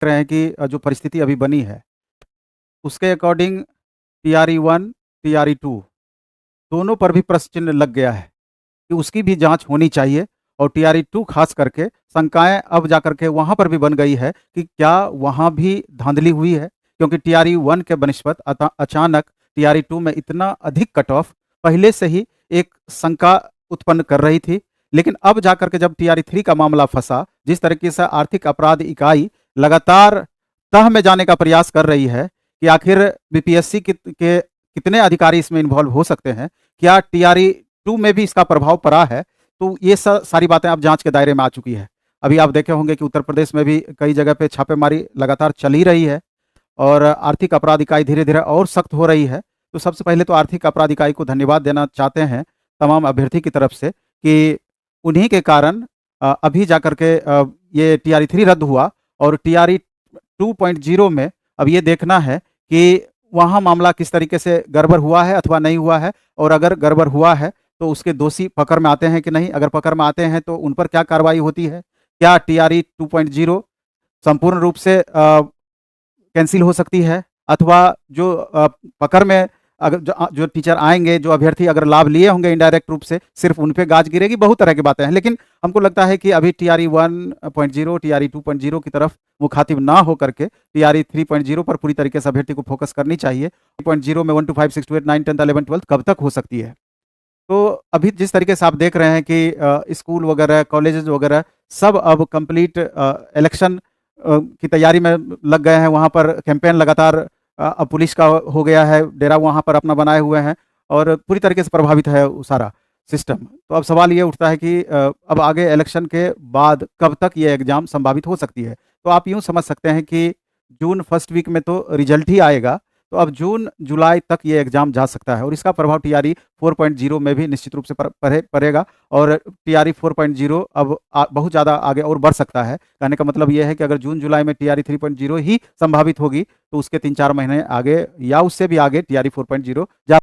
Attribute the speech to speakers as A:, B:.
A: रहे हैं कि जो परिस्थिति अभी बनी है, उसके अकॉर्डिंग टीआरई-1, टीआरई-2 दोनों पर भी प्रश्न चिन्ह लग गया है कि उसकी भी जाँच होनी चाहिए और टीआरई-2 ख़ास करके शंकाएँ अब जाकर के वहाँ पर भी बन गई है कि क्या वहाँ भी धाँधली हुई है? क्योंकि टीआरई-1 के बनिस्पत अचानक टीआरई-2 में इतना अधिक कट ऑफ पहले से ही एक शंका उत्पन्न कर रही थी। लेकिन अब जाकर के जब टीआरई-3 का मामला फँसा, जिस तरीके से आर्थिक अपराध इकाई लगातार तह में जाने का प्रयास कर रही है कि आखिर बीपीएससी के कितने अधिकारी इसमें इन्वॉल्व हो सकते हैं? क्या टीआरई-2 में भी इसका प्रभाव पड़ा है? तो ये सारी बातें अब जाँच के दायरे में आ चुकी है। अभी आप देखे होंगे कि उत्तर प्रदेश में भी कई जगह पे छापेमारी लगातार चल ही रही है और आर्थिक अपराध इकाई धीरे-धीरे और सख्त हो रही है। तो सबसे पहले तो आर्थिक अपराध इकाई को धन्यवाद देना चाहते हैं तमाम अभ्यर्थी की तरफ से कि उन्हीं के कारण अभी जाकर के ये टीआरई-3 रद्द हुआ और टीआरई 2.0 में अब ये देखना है कि वहाँ मामला किस तरीके से गड़बड़ हुआ है अथवा नहीं हुआ है और अगर गड़बड़ हुआ है तो उसके दोषी पकड़ में आते हैं कि नहीं? अगर पकड़ में आते हैं तो उन पर क्या कार्रवाई होती है? क्या टीआरई 2.0 संपूर्ण रूप से कैंसल हो सकती है? अथवा जो पकड़ में अगर जो टीचर आएँगे, जो अभ्यर्थी अगर लाभ लिए होंगे इनडायरेक्ट रूप से, सिर्फ़ उन पे गाज गिरेगी, बहुत तरह की बातें हैं। लेकिन हमको लगता है कि अभी टीआरई 1.0, टीआरई 2.0 की तरफ मुखातिब ना हो करके टीआरई 3.0 पर पूरी तरीके से अभ्यर्थी को फ़ोकस करनी चाहिए। 3.0 में 1 टू 5, 6 टू 8, 9, 10, 11, 12 कब तक हो सकती है? तो अभी जिस तरीके से आप देख रहे हैं कि स्कूल वगैरह, कॉलेजेस वगैरह सब अब कंप्लीट इलेक्शन की तैयारी में लग गए हैं। वहाँ पर कैंपेन लगातार अब पुलिस का हो गया है, डेरा वहाँ पर अपना बनाए हुए हैं और पूरी तरीके से प्रभावित है वो सारा सिस्टम। तो अब सवाल ये उठता है कि अब आगे इलेक्शन के बाद कब तक ये एग्ज़ाम संभावित हो सकती है? तो आप यूँ समझ सकते हैं कि जून फर्स्ट वीक में तो रिजल्ट ही आएगा। तो अब जून, जुलाई तक ये एग्ज़ाम जा सकता है और इसका प्रभाव टीआरई 4.0 में भी निश्चित रूप से पड़ेगा और टीआरई 4.0 अब बहुत ज़्यादा आगे और बढ़ सकता है। कहने का मतलब ये है कि अगर जून, जुलाई में टीआरई 3.0 ही संभावित होगी, तो उसके 3-4 महीने आगे या उससे भी आगे टीआरई 4.0 जा